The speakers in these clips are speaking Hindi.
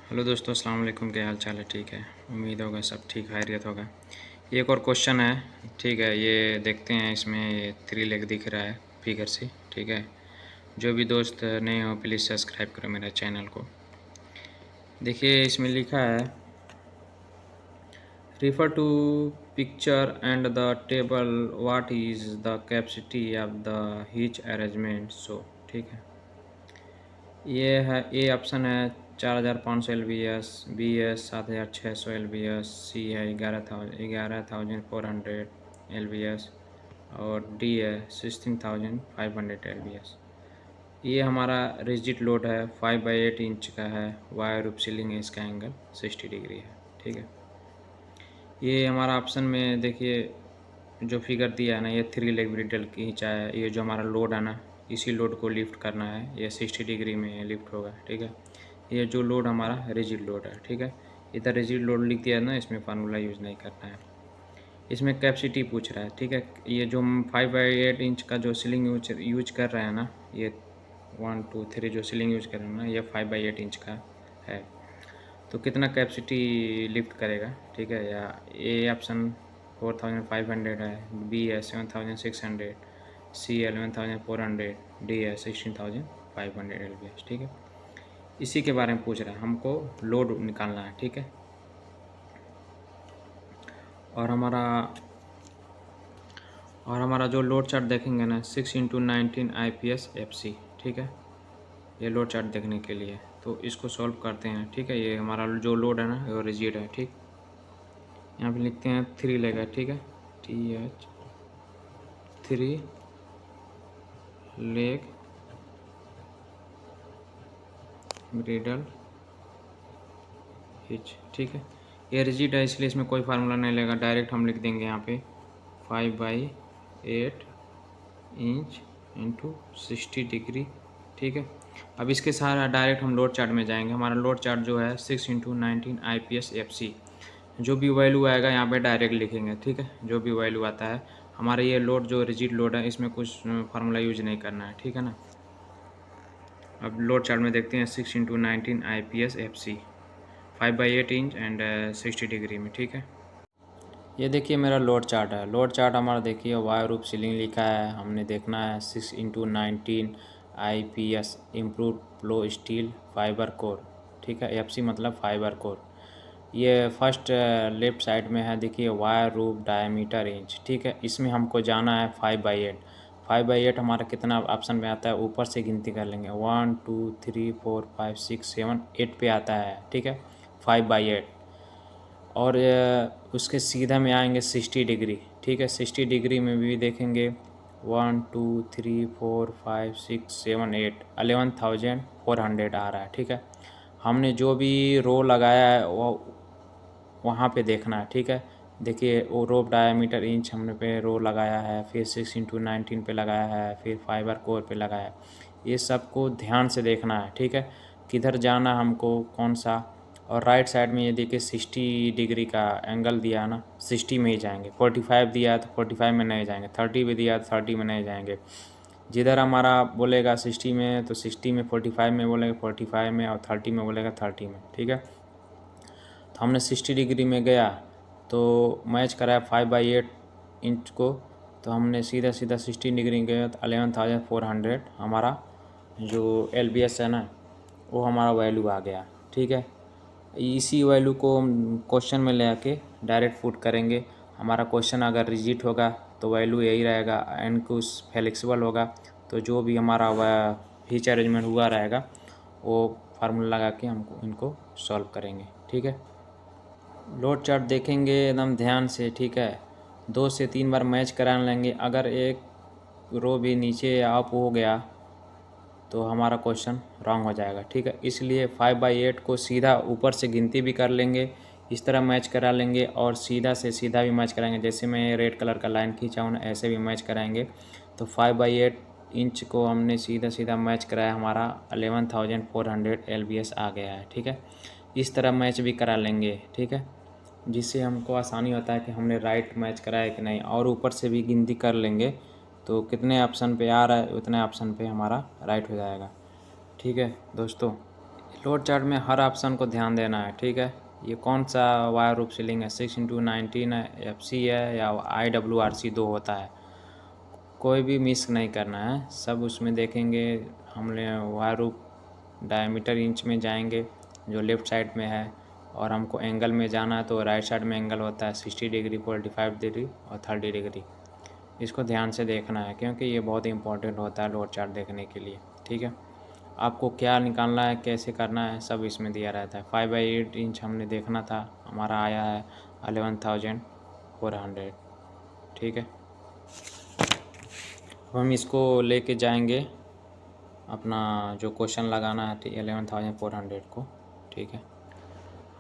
हेलो दोस्तों, अस्सलाम वालेकुम। क्या हाल चाल है? ठीक है, उम्मीद होगा सब ठीक खैरियत होगा। ये एक और क्वेश्चन है, ठीक है। ये देखते हैं, इसमें 3 लेग दिख रहा है फिगर से, ठीक है। जो भी दोस्त नए हो प्लीज़ सब्सक्राइब करो मेरे चैनल को। देखिए इसमें लिखा है refer to picture and the table what is the capacity of the hitch arrangement show, ठीक है। ये है, ए ऑप्शन है 4500 LBS, बी है 7600 LBS, सी है 11400 LBS और डी है 16500 LBS। ये हमारा रिजिड लोड है, 5/8 इंच का है, वायर रूप सीलिंग है, इसका एंगल 60 डिग्री है, ठीक है। ये हमारा ऑप्शन में देखिए जो फिगर दिया है ना, ये 3 लेग ब्रिडल खींचा है। ये जो हमारा लोड है ना, इसी लोड को लिफ्ट करना है, ये 60 डिग्री में लिफ्ट होगा, ठीक है। ये जो लोड हमारा रिजिड लोड है, ठीक है। इधर रिजिड लोड लिख दिया है ना, इसमें फार्मूला यूज़ नहीं करना है। इसमें कैपेसिटी पूछ रहा है, ठीक है। ये जो हम 5/8 इंच का जो सीलिंग यूज कर रहे हैं ना, ये 1 2 3 जो सीलिंग यूज कर रहे हैं ना, ये 5/8 इंच का है। तो कितना कैपेसिटी लिफ्ट करेगा, ठीक है। या ए ऑप्शन 4500 है, बी है 7600, सी 11400, डी है 16500 LBS, ठीक है। इसी के बारे में पूछ रहा है, हमको लोड निकालना है, ठीक है। और हमारा जो लोड चार्ट देखेंगे ना, 6x19 IPS FC, ठीक है। ये लोड चार्ट देखने के लिए तो इसको सॉल्व करते हैं, ठीक है। ये हमारा जो लोड है ना, वो रिजिड है, ठीक। यहाँ पे लिखते हैं 3 लेगा, ठीक है। TH 3 लेग ब्रिडल हिच, ठीक है। ये रिजिड है इसलिए इसमें कोई फार्मूला नहीं लेगा, डायरेक्ट हम लिख देंगे यहाँ पे 5/8 इंच इंटू 60 डिग्री, ठीक है। अब इसके साथ डायरेक्ट हम लोड चार्ट में जाएंगे। हमारा लोड चार्ट जो है 6x19 IPS FC, जो भी वैल्यू आएगा यहाँ पे डायरेक्ट लिखेंगे, ठीक है। जो भी वैल्यू आता है, हमारा ये लोड जो रिजिड लोड है, इसमें कुछ फार्मूला यूज नहीं करना है, ठीक है ना। अब लोड चार्ट में देखते हैं 6x19 IPS FC 5/8 inch and 60 degree में, ठीक है। ये देखिए मेरा लोड चार्ट है। लोड चार्ट हमारा देखिए वायर रूप सीलिंग लिखा है, हमने देखना है 6x19 IPS improve flow steel fibre core, ठीक है। FC मतलब फाइबर कोर। ये फर्स्ट लेफ्ट साइड में है, देखिए वायर रूप डायमीटर इंच, ठीक है। इसमें हमको जाना है 5/8। 5/8 हमारा कितना ऑप्शन में आता है, ऊपर से गिनती कर लेंगे, 1 2 3 4 5 6 7 8 पे आता है, ठीक है। 5/8 और उसके सीधा में आएंगे 60 डिग्री, ठीक है। 60 डिग्री में भी देखेंगे 1 2 3 4 5 6 7 8 11,400 आ रहा है, ठीक है। हमने जो भी रो लगाया है वो वहाँ पे देखना है, ठीक है। देखिए वो रोप डायमीटर इंच हमने पे रो लगाया है, फिर 6x19 पे लगाया है, फिर फाइबर कोर पे लगाया है। ये सबको ध्यान से देखना है, ठीक है। किधर जाना हमको, कौन सा। और राइट साइड में ये देखिए 60 डिग्री का एंगल दिया है ना, 60 में ही जाएंगे। 45 दिया है तो 45 में नहीं जाएंगे, 30 भी दिया है तो 30 में नहीं जाएंगे। जिधर हमारा बोलेगा 60 में तो 60 में, 45 में बोलेगा 45 में, और 30 में बोलेगा 30 में, ठीक है। तो हमने 60 डिग्री में गया तो मैच कराया 5/8 इंच को, तो हमने सीधा सीधा 60 डिग्री गया तो 11,400 हमारा जो LBS है ना, वो हमारा वैल्यू आ गया, ठीक है। इसी वैल्यू को हम क्वेश्चन में ले आके डायरेक्ट पुट करेंगे। हमारा क्वेश्चन अगर रिजिट होगा तो वैल्यू यही रहेगा, एंड कुछ फ्लेक्सिबल होगा तो जो भी हमारा वह हिच अरेंजमेंट हुआ रहेगा वो फार्मूला लगा के हमको इनको सॉल्व करेंगे, ठीक है। लोड चार्ट देखेंगे एकदम ध्यान से, ठीक है। 2 से 3 बार मैच करा लेंगे। अगर एक रो भी नीचे अप हो गया तो हमारा क्वेश्चन रॉन्ग हो जाएगा, ठीक है। इसलिए 5/8 को सीधा ऊपर से गिनती भी कर लेंगे, इस तरह मैच करा लेंगे, और सीधा से सीधा भी मैच कराएंगे। जैसे मैं रेड कलर का लाइन खींचा हूँ ना, ऐसे भी मैच कराएंगे। तो 5/8 इंच को हमने सीधा सीधा मैच कराया, हमारा 11,400 LBS आ गया है, ठीक है। इस तरह मैच भी करा लेंगे, ठीक है, जिससे हमको आसानी होता है कि हमने राइट मैच कराया कि नहीं। और ऊपर से भी गिनती कर लेंगे तो कितने ऑप्शन पे आ रहा है उतने ऑप्शन पे हमारा राइट हो जाएगा, ठीक है दोस्तों। लोड चार्ट में हर ऑप्शन को ध्यान देना है, ठीक है। ये कौन सा वायर रूप सीलिंग है, 6x19 है, FC है या IWRC 2 होता है, कोई भी मिस नहीं करना है, सब उसमें देखेंगे। हमने वायर रूप डायमीटर इंच में जाएंगे जो लेफ़्ट साइड में है, और हमको एंगल में जाना है तो राइट साइड में एंगल होता है 60 डिग्री, 45 डिग्री और 30 डिग्री। इसको ध्यान से देखना है क्योंकि ये बहुत इंपॉर्टेंट होता है लोड चार्ट देखने के लिए, ठीक है। आपको क्या निकालना है, कैसे करना है, सब इसमें दिया रहता है। 5/8 इंच हमने देखना था, हमारा आया है 11,400, ठीक है। अब हम इसको लेके जाएंगे अपना जो क्वेश्चन लगाना है 11,400 को, ठीक है।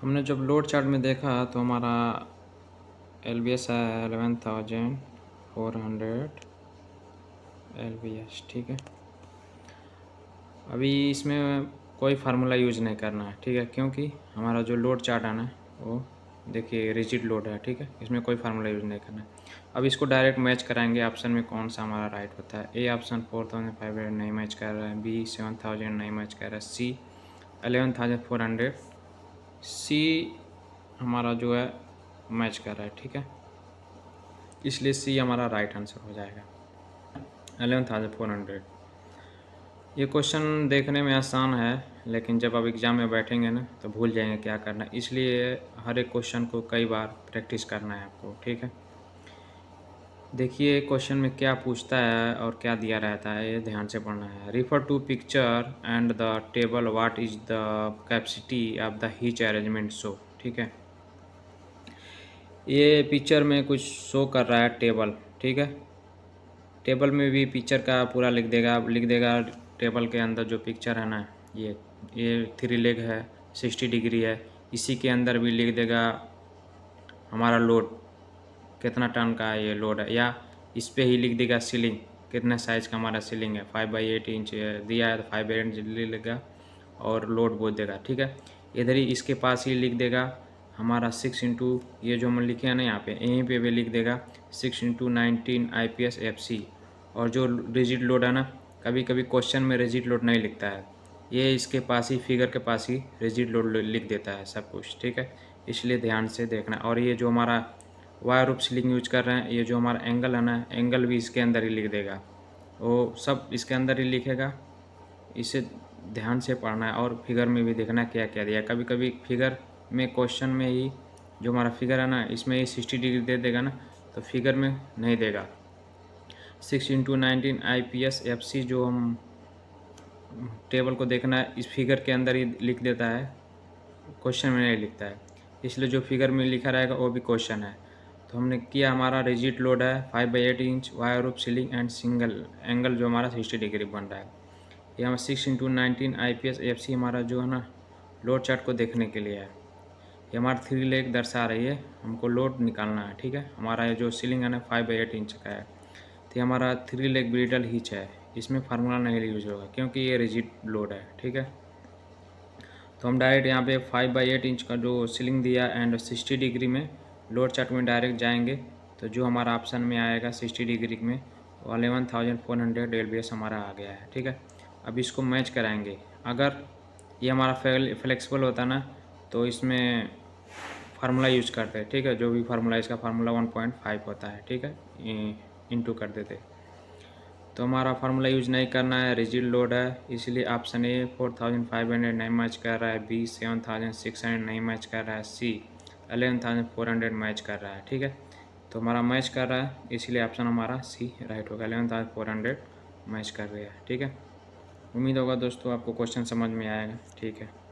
हमने जब लोड चार्ट में देखा तो हमारा LBS है 11,400 LBS, ठीक है। अभी इसमें कोई फार्मूला यूज़ नहीं करना है, ठीक है, क्योंकि हमारा जो लोड चार्ट है ना वो देखिए रिजिड लोड है, ठीक है। इसमें कोई फार्मूला यूज़ नहीं करना है। अब इसको डायरेक्ट मैच कराएंगे ऑप्शन में कौन सा हमारा राइट होता है। ए ऑप्शन 4,500 नहीं मैच कर रहा है, B 7,000 नहीं मैच कर रहा है, C 11,400 C हमारा जो है मैच कर रहा है, ठीक है। इसलिए C हमारा राइट आंसर हो जाएगा 11,400। ये क्वेश्चन देखने में आसान है लेकिन जब आप एग्ज़ाम में बैठेंगे ना तो भूल जाएंगे क्या करना है, इसलिए हर एक क्वेश्चन को कई बार प्रैक्टिस करना है आपको, ठीक है। देखिए क्वेश्चन में क्या पूछता है और क्या दिया रहता है, ये ध्यान से पढ़ना है। Refer to picture and the table what is the capacity of the hitch arrangement show, ठीक है। ये पिक्चर में कुछ शो कर रहा है टेबल, ठीक है। टेबल में भी पिक्चर का पूरा लिख देगा टेबल के अंदर जो पिक्चर है ना, ये 3 लेग है, 60 डिग्री है। इसी के अंदर भी लिख देगा हमारा लोड कितना टन का है, ये लोड है, या इस पे ही लिख देगा सीलिंग कितने साइज़ का हमारा सीलिंग है, 5/8 इंच दिया है तो 5/8 इंच लिख देगा और लोड बोल देगा, ठीक है। इधर ही इसके पास ही लिख देगा हमारा 6 ये जो हम लिखे हैं ना यहाँ पे, यहीं पे भी लिख देगा 6x19 IPS FC। और जो रिजिड लोड है ना, कभी कभी क्वेश्चन में रिजिड लोड नहीं लिखता है, ये इसके पास ही फिगर के पास ही रिजिड लोड लिख देता है सब कुछ, ठीक है। इसलिए ध्यान से देखना। और ये जो हमारा वायर रूप सीलिंग यूज कर रहे हैं, ये जो हमारा एंगल है ना, एंगल भी इसके अंदर ही लिख देगा, वो सब इसके अंदर ही लिखेगा। इसे ध्यान से पढ़ना है और फिगर में भी देखना क्या क्या दिया। कभी कभी फिगर में क्वेश्चन में ही जो हमारा फिगर है ना, इसमें ही 60 डिग्री दे देगा ना, तो फिगर में नहीं देगा। 6x19 IPS FC जो हम टेबल को देखना है, इस फिगर के अंदर ही लिख देता है, क्वेश्चन में नहीं लिखता है। इसलिए जो फिगर में लिखा रहेगा वो भी क्वेश्चन है। तो हमने किया, हमारा रिजिड लोड है 5/8 इंच वायर रूप सीलिंग एंड सिंगल एंगल जो हमारा 60 डिग्री बन रहा है। ये हमारा 6x19 IPS FC हमारा जो है ना लोड चार्ट को देखने के लिए है। ये हमारा 3 लेग दर्शा रही है, हमको लोड निकालना है, ठीक है। हमारा ये जो सीलिंग है ना 5/8 इंच का है, तो हमारा 3 लेग ब्रिडल हिच है, इसमें फार्मूला नहीं यूज होगा क्योंकि ये रिजिड लोड है, ठीक है। तो हम डायरेक्ट यहाँ पे 5/8 इंच का जो सीलिंग दिया एंड 60 डिग्री में लोड चार्ट में डायरेक्ट जाएंगे, तो जो हमारा ऑप्शन में आएगा 60 डिग्री में 11,400 LBS हमारा आ गया है, ठीक है। अब इसको मैच कराएंगे। अगर ये हमारा फ्लेक्सिबल होता ना तो इसमें फार्मूला यूज करते हैं, ठीक है। जो भी फार्मूला, इसका फार्मूला 1.5 होता है, ठीक है, इंटू कर देते। तो हमारा फार्मूला यूज नहीं करना है, रिजिड लोड है, इसलिए ऑप्शन ए 4,500 नहीं मैच कर रहा है, B 7,600 नहीं मैच कर रहा है, C 11,400 मैच कर रहा है, ठीक है। तो हमारा मैच कर रहा है, इसलिए ऑप्शन हमारा C राइट होगा, 11,400 मैच कर रहा है, ठीक है। उम्मीद होगा दोस्तों आपको क्वेश्चन समझ में आएगा, ठीक है।